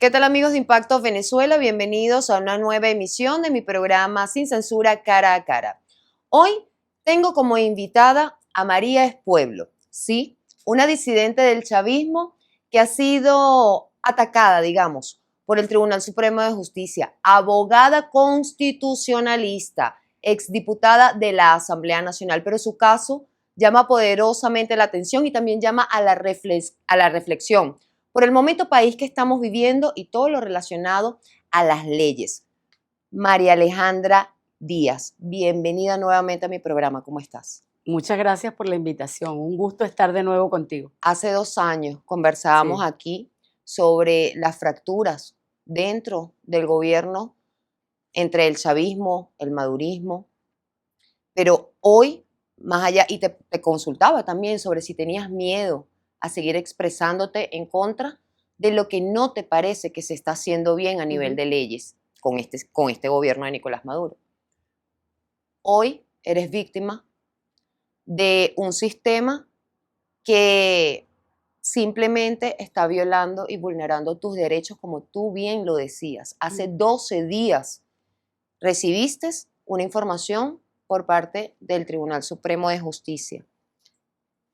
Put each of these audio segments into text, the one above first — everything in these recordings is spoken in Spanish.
¿Qué tal amigos de Impacto Venezuela? Bienvenidos a una nueva emisión de mi programa Sin Censura Cara a Cara. Hoy tengo como invitada a María Espueblo, ¿sí? Una disidente del chavismo que ha sido atacada, digamos, por el Tribunal Supremo de Justicia, abogada constitucionalista, exdiputada de la Asamblea Nacional, pero su caso llama poderosamente la atención y también llama a la reflexión por el momento país que estamos viviendo y todo lo relacionado a las leyes. María Alejandra Díaz, bienvenida nuevamente a mi programa. ¿Cómo estás? Muchas gracias por la invitación. Un gusto estar de nuevo contigo. Hace 2 años conversábamos aquí sobre las fracturas dentro del gobierno entre el chavismo, el madurismo, pero hoy, más allá, y te consultaba también sobre si tenías miedo a seguir expresándote en contra de lo que no te parece que se está haciendo bien a nivel de leyes con este gobierno de Nicolás Maduro. Hoy eres víctima de un sistema que simplemente está violando y vulnerando tus derechos, como tú bien lo decías. Hace 12 días recibiste una información por parte del Tribunal Supremo de Justicia.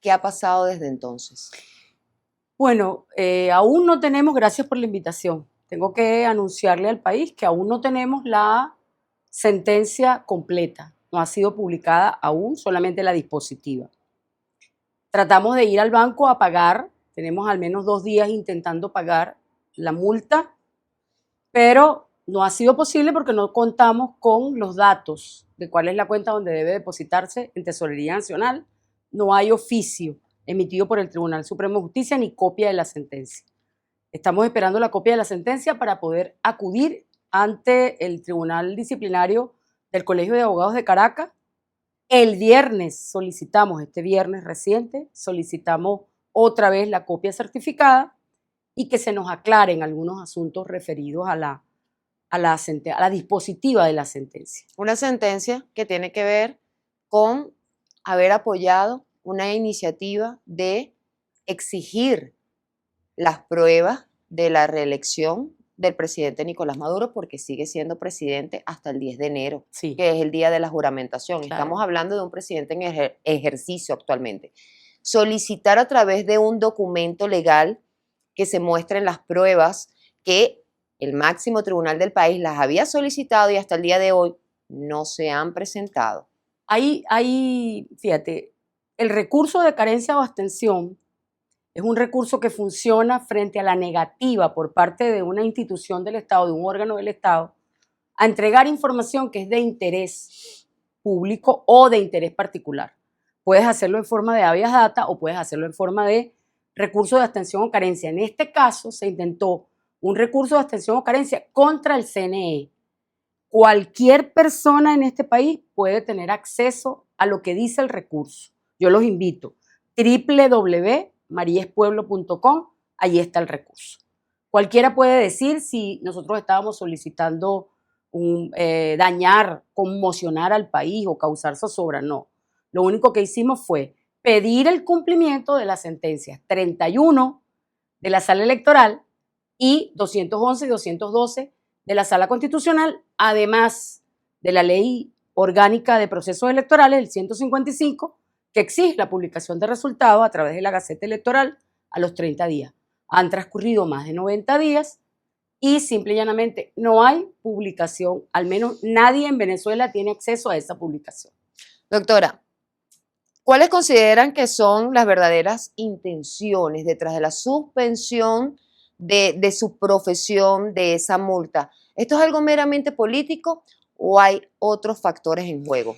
¿Qué ha pasado desde entonces? Bueno, aún no tenemos, gracias por la invitación. Tengo que anunciarle al país que aún no tenemos la sentencia completa. No ha sido publicada aún, solamente la dispositiva. Tratamos de ir al banco a pagar. Tenemos al menos 2 días intentando pagar la multa, pero no ha sido posible porque no contamos con los datos de cuál es la cuenta donde debe depositarse en Tesorería Nacional. No hay oficio emitido por el Tribunal Supremo de Justicia ni copia de la sentencia. Estamos esperando la copia de la sentencia para poder acudir ante el Tribunal Disciplinario del Colegio de Abogados de Caracas. El viernes solicitamos, este viernes reciente, solicitamos otra vez la copia certificada y que se nos aclaren algunos asuntos referidos a la dispositiva de la sentencia. Una sentencia que tiene que ver con haber apoyado una iniciativa de exigir las pruebas de la reelección del presidente Nicolás Maduro, porque sigue siendo presidente hasta el 10 de enero, Sí. Que es el día de la juramentación. Claro. Estamos hablando de un presidente en ejercicio actualmente. Solicitar a través de un documento legal que se muestren las pruebas que el máximo tribunal del país las había solicitado y hasta el día de hoy no se han presentado. Fíjate, el recurso de carencia o abstención es un recurso que funciona frente a la negativa por parte de una institución del Estado, de un órgano del Estado, a entregar información que es de interés público o de interés particular. Puedes hacerlo en forma de habeas data o puedes hacerlo en forma de recurso de abstención o carencia. En este caso se intentó un recurso de abstención o carencia contra el CNE. Cualquier persona en este país puede tener acceso a lo que dice el recurso. Yo los invito. www.mariespueblo.com, ahí está el recurso. Cualquiera puede decir si nosotros estábamos solicitando dañar, conmocionar al país o causar zozobra. No. Lo único que hicimos fue pedir el cumplimiento de las sentencias 31 de la Sala Electoral y 211 y 212 de la Sala Constitucional, además de la Ley Orgánica de Procesos Electorales, el 155, que exige la publicación de resultados a través de la Gaceta Electoral a los 30 días. Han transcurrido más de 90 días y simple y llanamente no hay publicación, al menos nadie en Venezuela tiene acceso a esa publicación. Doctora, ¿cuáles consideran que son las verdaderas intenciones detrás de la suspensión de su profesión, de esa multa? ¿Esto es algo meramente político o hay otros factores en juego?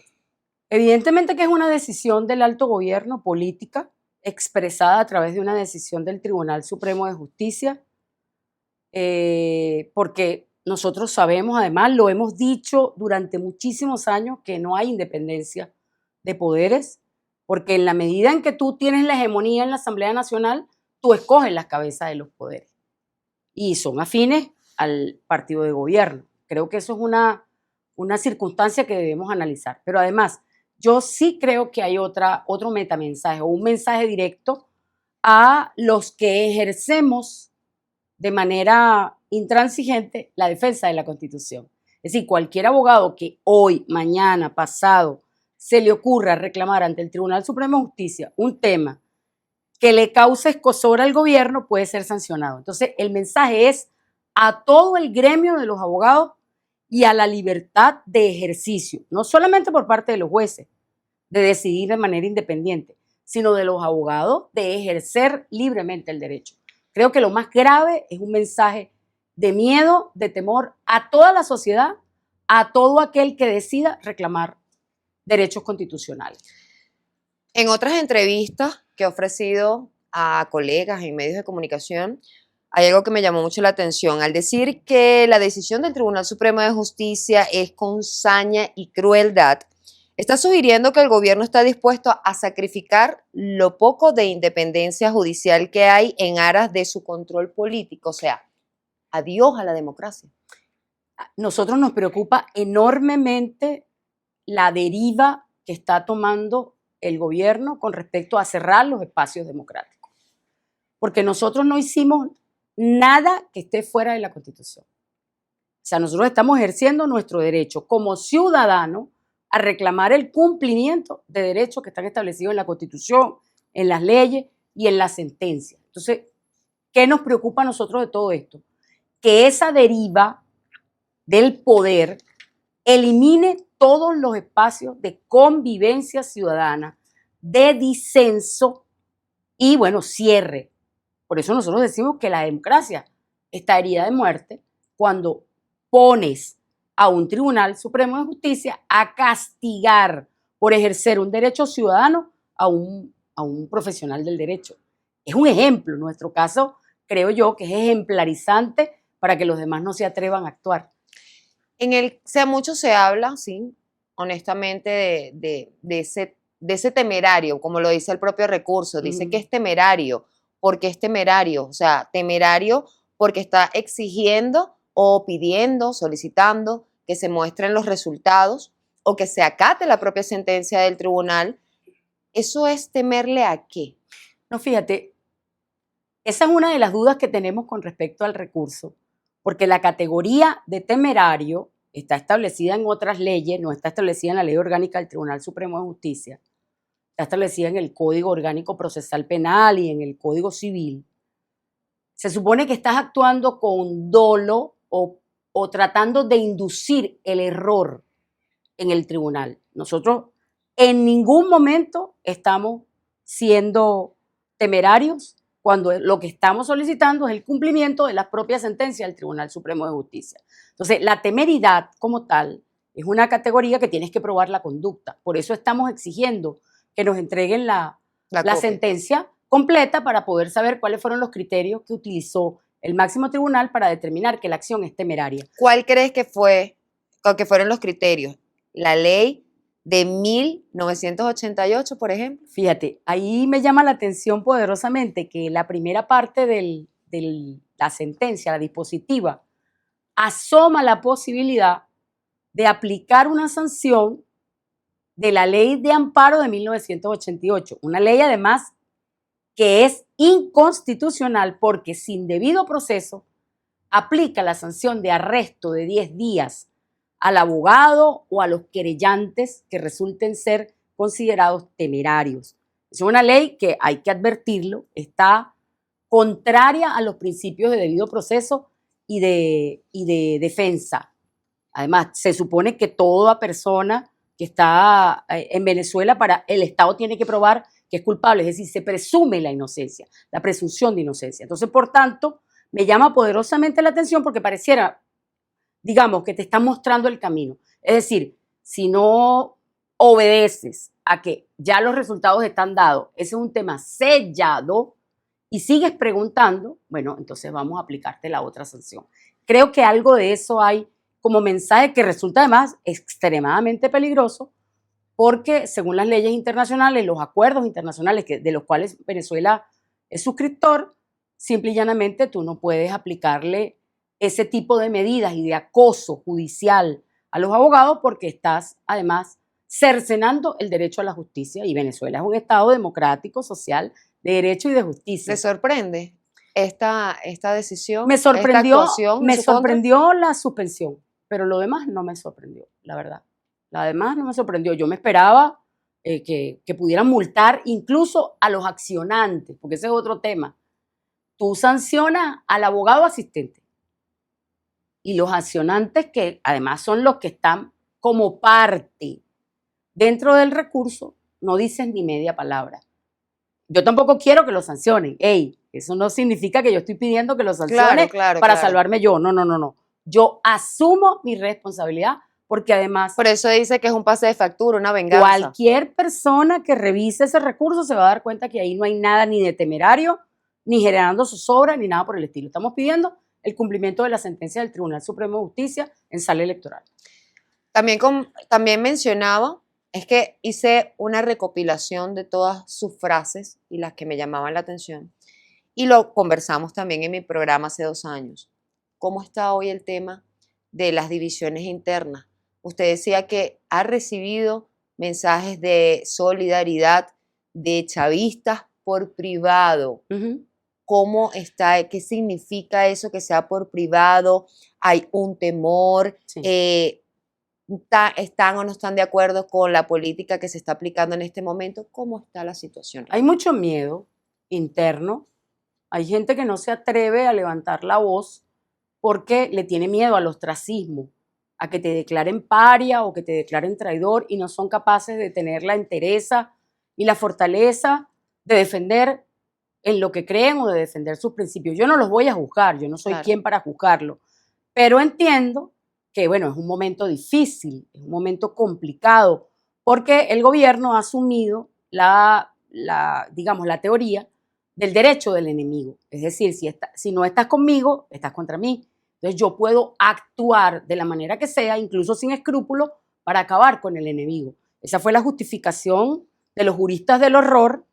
Evidentemente que es una decisión del alto gobierno política expresada a través de una decisión del Tribunal Supremo de Justicia, porque nosotros sabemos, además lo hemos dicho durante muchísimos años, que no hay independencia de poderes, porque en la medida en que tú tienes la hegemonía en la Asamblea Nacional, tú escoges las cabezas de los poderes y son afines al partido de gobierno. Creo que eso es una circunstancia que debemos analizar. Pero además, yo sí creo que hay otro metamensaje o un mensaje directo a los que ejercemos de manera intransigente la defensa de la Constitución. Es decir, cualquier abogado que hoy, mañana, pasado, se le ocurra reclamar ante el Tribunal Supremo de Justicia un tema que le cause escozor al gobierno puede ser sancionado. Entonces, el mensaje es a todo el gremio de los abogados y a la libertad de ejercicio, no solamente por parte de los jueces, de decidir de manera independiente, sino de los abogados de ejercer libremente el derecho. Creo que lo más grave es un mensaje de miedo, de temor a toda la sociedad, a todo aquel que decida reclamar derechos constitucionales. En otras entrevistas que he ofrecido a colegas en medios de comunicación, hay algo que me llamó mucho la atención. Al decir que la decisión del Tribunal Supremo de Justicia es con saña y crueldad, está sugiriendo que el gobierno está dispuesto a sacrificar lo poco de independencia judicial que hay en aras de su control político. O sea, adiós a la democracia. Nosotros nos preocupa enormemente la deriva que está tomando el gobierno con respecto a cerrar los espacios democráticos. Porque nosotros no hicimos nada que esté fuera de la Constitución. O sea, nosotros estamos ejerciendo nuestro derecho como ciudadanos a reclamar el cumplimiento de derechos que están establecidos en la Constitución, en las leyes y en las sentencias. Entonces, ¿qué nos preocupa a nosotros de todo esto? Que esa deriva del poder elimine todos los espacios de convivencia ciudadana, de disenso y, bueno, cierre. Por eso nosotros decimos que la democracia está herida de muerte cuando pones a un Tribunal Supremo de Justicia a castigar por ejercer un derecho ciudadano a un profesional del derecho. Es un ejemplo, en nuestro caso, creo yo, que es ejemplarizante para que los demás no se atrevan a actuar. Mucho se habla, sí, honestamente, de ese temerario, como lo dice el propio recurso. Dice que es temerario. ¿Por qué es temerario? O sea, temerario porque está exigiendo o pidiendo, solicitando que se muestren los resultados o que se acate la propia sentencia del tribunal. ¿Eso es temerle a qué? No, fíjate, esa es una de las dudas que tenemos con respecto al recurso, porque la categoría de temerario está establecida en otras leyes, no está establecida en la Ley Orgánica del Tribunal Supremo de Justicia, está establecida en el Código Orgánico Procesal Penal y en el Código Civil. Se supone que estás actuando con dolo o tratando de inducir el error en el tribunal. Nosotros en ningún momento estamos siendo temerarios cuando lo que estamos solicitando es el cumplimiento de las propias sentencias del Tribunal Supremo de Justicia. Entonces, la temeridad como tal es una categoría que tienes que probar la conducta. Por eso estamos exigiendo que nos entreguen la sentencia completa para poder saber cuáles fueron los criterios que utilizó el máximo tribunal para determinar que la acción es temeraria. ¿Cuál crees que fueron los criterios? ¿La ley de 1988, por ejemplo? Fíjate, ahí me llama la atención poderosamente que la primera parte de la sentencia, la dispositiva, asoma la posibilidad de aplicar una sanción de la ley de amparo de 1988, una ley además que es inconstitucional porque sin debido proceso aplica la sanción de arresto de 10 días al abogado o a los querellantes que resulten ser considerados temerarios. Es una ley que, hay que advertirlo, está contraria a los principios de debido proceso y de defensa. Además, se supone que toda persona que está en Venezuela, para el Estado tiene que probar que es culpable, es decir, se presume la inocencia, la presunción de inocencia. Entonces, por tanto, me llama poderosamente la atención porque pareciera, digamos, que te está mostrando el camino. Es decir, si no obedeces a que ya los resultados están dados, ese es un tema sellado, y sigues preguntando, bueno, entonces vamos a aplicarte la otra sanción. Creo que algo de eso hay como mensaje que resulta además extremadamente peligroso, porque según las leyes internacionales, los acuerdos internacionales de los cuales Venezuela es suscriptor, simple y llanamente tú no puedes aplicarle ese tipo de medidas y de acoso judicial a los abogados porque estás además cercenando el derecho a la justicia, y Venezuela es un Estado democrático, social, de derecho y de justicia. ¿Te sorprende? esta decisión, Me esta sorprendió, actuación me en su contra? sorprendió la suspensión, pero lo demás no me sorprendió, la verdad. Lo demás no me sorprendió. Yo me esperaba que pudieran multar incluso a los accionantes, porque ese es otro tema. Tú sancionas al abogado asistente y los accionantes, que además son los que están como parte dentro del recurso, no dicen ni media palabra. Yo tampoco quiero que lo sancionen. Ey, eso no significa que yo estoy pidiendo que lo sancione para salvarme yo. No, no, no, no. Yo asumo mi responsabilidad porque además... Por eso dice que es un pase de factura, una venganza. Cualquier persona que revise ese recurso se va a dar cuenta que ahí no hay nada ni de temerario, ni generando zozobra, ni nada por el estilo. Estamos pidiendo el cumplimiento de la sentencia del Tribunal Supremo de Justicia en sala electoral. También mencionaba, es que hice una recopilación de todas sus frases y las que me llamaban la atención. Y lo conversamos también en mi programa hace 2 años. ¿Cómo está hoy el tema de las divisiones internas? Usted decía que ha recibido mensajes de solidaridad de chavistas por privado. ¿Cómo está? ¿Qué significa eso que sea por privado? ¿Hay un temor? Sí. ¿Están o no están de acuerdo con la política que se está aplicando en este momento? ¿Cómo está la situación? Hay mucho miedo interno. Hay gente que no se atreve a levantar la voz porque le tiene miedo al ostracismo, a que te declaren paria o que te declaren traidor y no son capaces de tener la entereza y la fortaleza de defender en lo que creen o de defender sus principios. Yo no los voy a juzgar, yo no soy quien para juzgarlo, pero entiendo que, bueno, es un momento difícil, es un momento complicado, porque el gobierno ha asumido digamos, la teoría del derecho del enemigo. Es decir, si no estás conmigo, estás contra mí. Entonces yo puedo actuar de la manera que sea, incluso sin escrúpulos, para acabar con el enemigo. Esa fue la justificación de los juristas del horror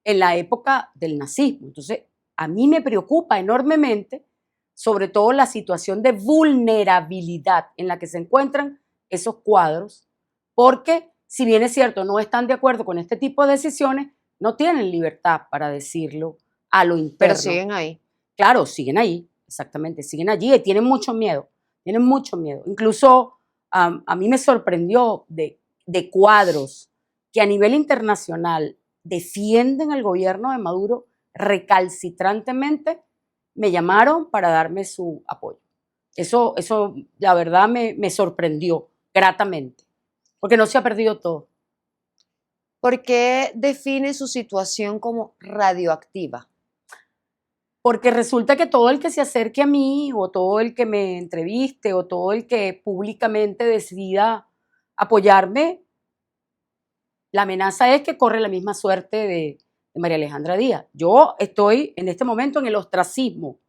en la época del nazismo. Entonces, a mí me preocupa enormemente, sobre todo la situación de vulnerabilidad en la que se encuentran esos cuadros, porque si bien es cierto, no están de acuerdo con este tipo de decisiones, no tienen libertad para decirlo a lo interno. Pero siguen ahí. Claro, siguen ahí, exactamente, siguen allí y tienen mucho miedo, tienen mucho miedo. Incluso a mí me sorprendió de cuadros que a nivel internacional defienden al gobierno de Maduro recalcitrantemente, me llamaron para darme su apoyo. Eso la verdad, me sorprendió gratamente, porque no se ha perdido todo. ¿Por qué define su situación como radioactiva? Porque resulta que todo el que se acerque a mí, o todo el que me entreviste, o todo el que públicamente decida apoyarme, la amenaza es que corre la misma suerte de María Alejandra Díaz. Yo estoy en este momento en el ostracismo,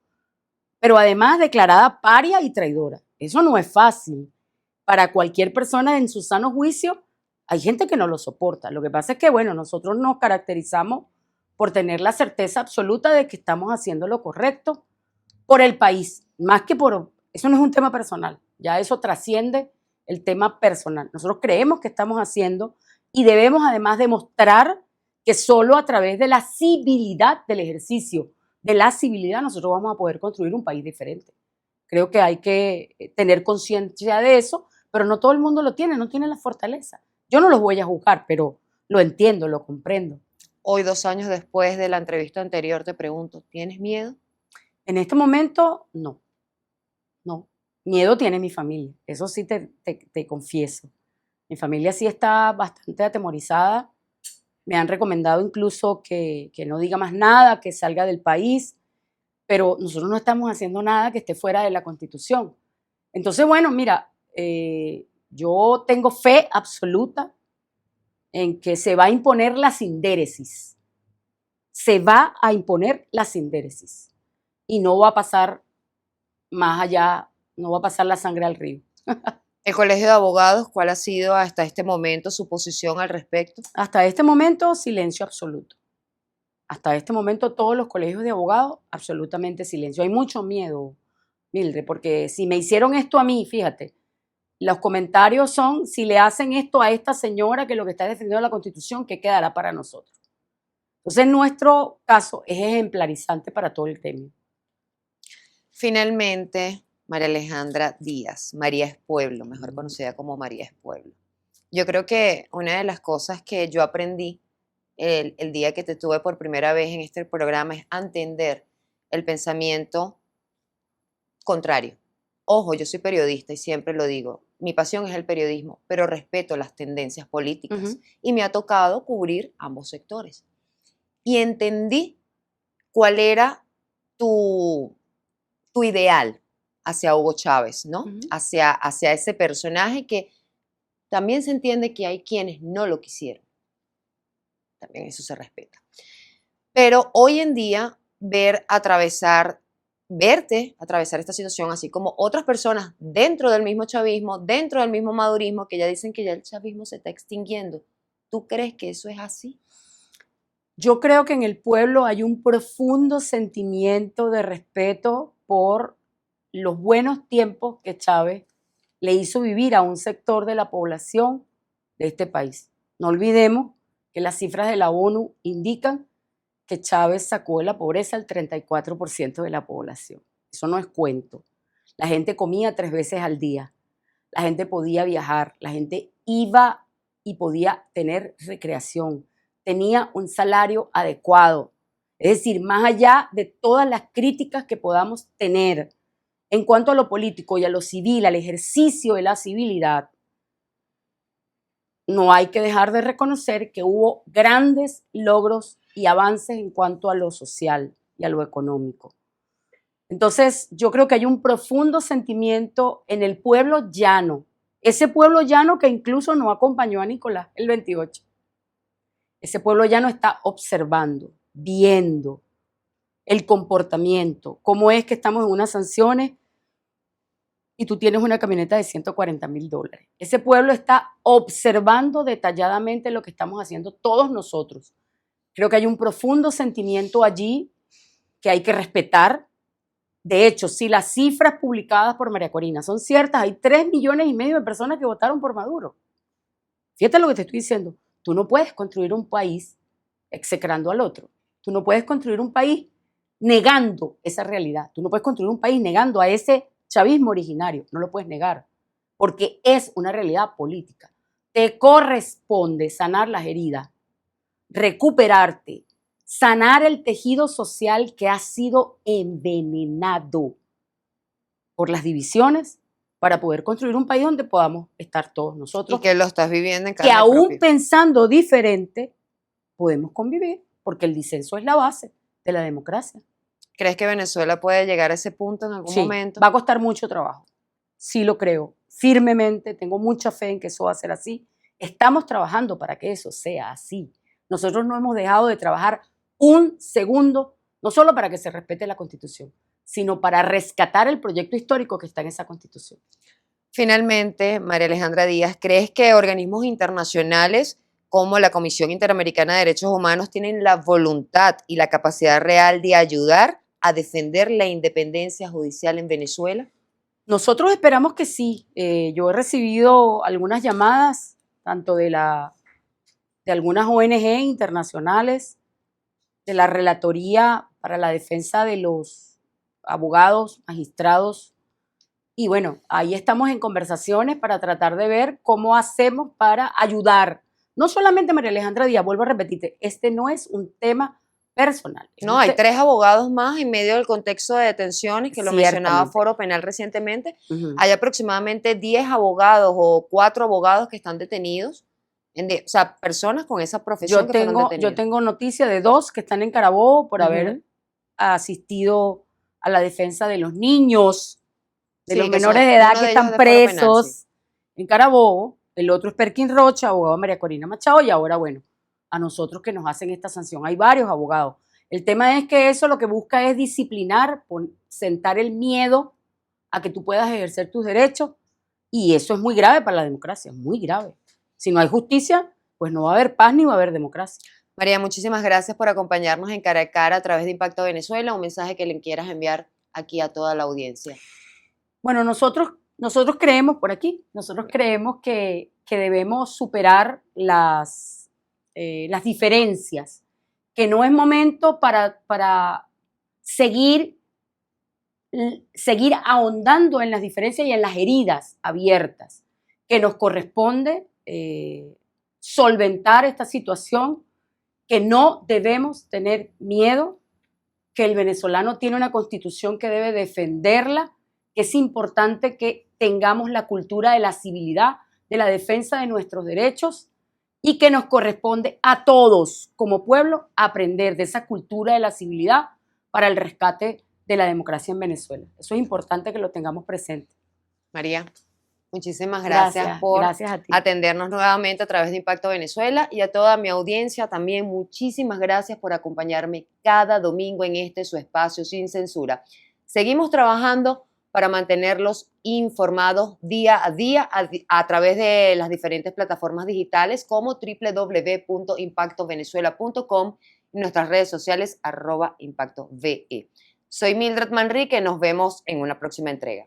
pero además declarada paria y traidora. Eso no es fácil. Para cualquier persona en su sano juicio, hay gente que no lo soporta. Lo que pasa es que, bueno, nosotros nos caracterizamos por tener la certeza absoluta de que estamos haciendo lo correcto por el país, más que por... Eso no es un tema personal, ya eso trasciende el tema personal. Nosotros creemos que estamos haciendo y debemos además demostrar que solo a través de la civilidad del ejercicio, de la civilidad, nosotros vamos a poder construir un país diferente. Creo que hay que tener conciencia de eso, pero no todo el mundo lo tiene, no tiene la fortaleza. Yo no los voy a juzgar, pero lo entiendo, lo comprendo. Hoy, 2 años después de la entrevista anterior, te pregunto, ¿tienes miedo? En este momento, no. No. Miedo tiene mi familia, eso sí te confieso. Mi familia sí está bastante atemorizada. Me han recomendado incluso que no diga más nada, que salga del país, pero nosotros no estamos haciendo nada que esté fuera de la Constitución. Entonces, bueno, mira, yo tengo fe absoluta en que se va a imponer la sindéresis. Se va a imponer la sindéresis. Y no va a pasar más allá, no va a pasar la sangre al río. El Colegio de Abogados, ¿cuál ha sido hasta este momento su posición al respecto? Hasta este momento, silencio absoluto. Hasta este momento, todos los colegios de abogados, absolutamente silencio. Hay mucho miedo, Mildred, porque si me hicieron esto a mí, fíjate, los comentarios son, si le hacen esto a esta señora que lo que está defendiendo la Constitución, ¿qué quedará para nosotros? Entonces, nuestro caso es ejemplarizante para todo el gremio. Finalmente, María Alejandra Díaz, María es Pueblo, mejor conocida como María es Pueblo. Yo creo que una de las cosas que yo aprendí el día que te tuve por primera vez en este programa es a entender el pensamiento contrario. Ojo, yo soy periodista y siempre lo digo, mi pasión es el periodismo, pero respeto las tendencias políticas y me ha tocado cubrir ambos sectores. Y entendí cuál era tu ideal hacia Hugo Chávez, ¿no? Hacia ese personaje que también se entiende que hay quienes no lo quisieron. También eso se respeta. Pero hoy en día, verte atravesar esta situación, así como otras personas dentro del mismo chavismo, dentro del mismo madurismo, que ya dicen que ya el chavismo se está extinguiendo. ¿Tú crees que eso es así? Yo creo que en el pueblo hay un profundo sentimiento de respeto por los buenos tiempos que Chávez le hizo vivir a un sector de la población de este país. No olvidemos que las cifras de la ONU indican que Chávez sacó de la pobreza el 34% de la población. Eso no es cuento. La gente comía 3 veces al día, la gente podía viajar, la gente iba y podía tener recreación, tenía un salario adecuado. Es decir, más allá de todas las críticas que podamos tener en cuanto a lo político y a lo civil, al ejercicio de la civilidad, no hay que dejar de reconocer que hubo grandes logros y avances en cuanto a lo social y a lo económico. Entonces, yo creo que hay un profundo sentimiento en el pueblo llano, ese pueblo llano que incluso no acompañó a Nicolás el 28. Ese pueblo llano está observando, viendo el comportamiento, cómo es que estamos en unas sanciones y tú tienes una camioneta de $140,000. Ese pueblo está observando detalladamente lo que estamos haciendo todos nosotros. Creo que hay un profundo sentimiento allí que hay que respetar. De hecho, si las cifras publicadas por María Corina son ciertas, hay 3,5 millones de personas que votaron por Maduro. Fíjate lo que te estoy diciendo. Tú no puedes construir un país execrando al otro. Tú no puedes construir un país negando esa realidad. Tú no puedes construir un país negando a ese chavismo originario. No lo puedes negar, porque es una realidad política. Te corresponde sanar las heridas, recuperarte, sanar el tejido social que ha sido envenenado por las divisiones para poder construir un país donde podamos estar todos nosotros. Y que lo estás viviendo en carne que aún propia. Pensando diferente, podemos convivir, porque el disenso es la base de la democracia. ¿Crees que Venezuela puede llegar a ese punto en algún momento? Va a costar mucho trabajo. Sí lo creo, firmemente, tengo mucha fe en que eso va a ser así. Estamos trabajando para que eso sea así. Nosotros no hemos dejado de trabajar un segundo, no solo para que se respete la Constitución, sino para rescatar el proyecto histórico que está en esa Constitución. Finalmente, María Alejandra Díaz, ¿crees que organismos internacionales como la Comisión Interamericana de Derechos Humanos tienen la voluntad y la capacidad real de ayudar a defender la independencia judicial en Venezuela? Nosotros esperamos que sí. Yo he recibido algunas llamadas, tanto de algunas ONG internacionales, de la Relatoría para la Defensa de los Abogados, Magistrados, y bueno, ahí estamos en conversaciones para tratar de ver cómo hacemos para ayudar. No solamente María Alejandra Díaz, vuelvo a repetirte, este no es un tema personal. No, hay 3 abogados más en medio del contexto de detenciones, que lo mencionaba Foro Penal recientemente. Hay aproximadamente 10 abogados o 4 abogados que están detenidos. O sea, personas con esa profesión que fueron detenidas. Yo tengo noticia de 2 que están en Carabobo por haber asistido a la defensa de los niños, de los menores de edad que están presos en Carabobo. El otro es Perkin Rocha, abogado de María Corina Machado, y ahora, bueno, a nosotros que nos hacen esta sanción. Hay varios abogados. El tema es que eso lo que busca es disciplinar, sentar el miedo a que tú puedas ejercer tus derechos, y eso es muy grave para la democracia, muy grave. Si no hay justicia, pues no va a haber paz ni va a haber democracia. María, muchísimas gracias por acompañarnos en Cara a Cara a través de Impacto Venezuela. Un mensaje que le quieras enviar aquí a toda la audiencia. Bueno, nosotros creemos por aquí, creemos que debemos superar las diferencias que no es momento para seguir ahondando en las diferencias y en las heridas abiertas, que nos corresponde solventar esta situación, que no debemos tener miedo, que el venezolano tiene una constitución que debe defenderla, que es importante que tengamos la cultura de la civilidad, de la defensa de nuestros derechos, y que nos corresponde a todos como pueblo aprender de esa cultura de la civilidad para el rescate de la democracia en Venezuela. Eso es importante que lo tengamos presente. María, muchísimas gracias por gracias a ti. atendernos nuevamente a través de Impacto Venezuela, y a toda mi audiencia también muchísimas gracias por acompañarme cada domingo en este su espacio sin censura. Seguimos trabajando para mantenerlos informados día a día a través de las diferentes plataformas digitales como www.impactovenezuela.com y nuestras redes sociales @ImpactoVE. Soy Mildred Manrique, nos vemos en una próxima entrega.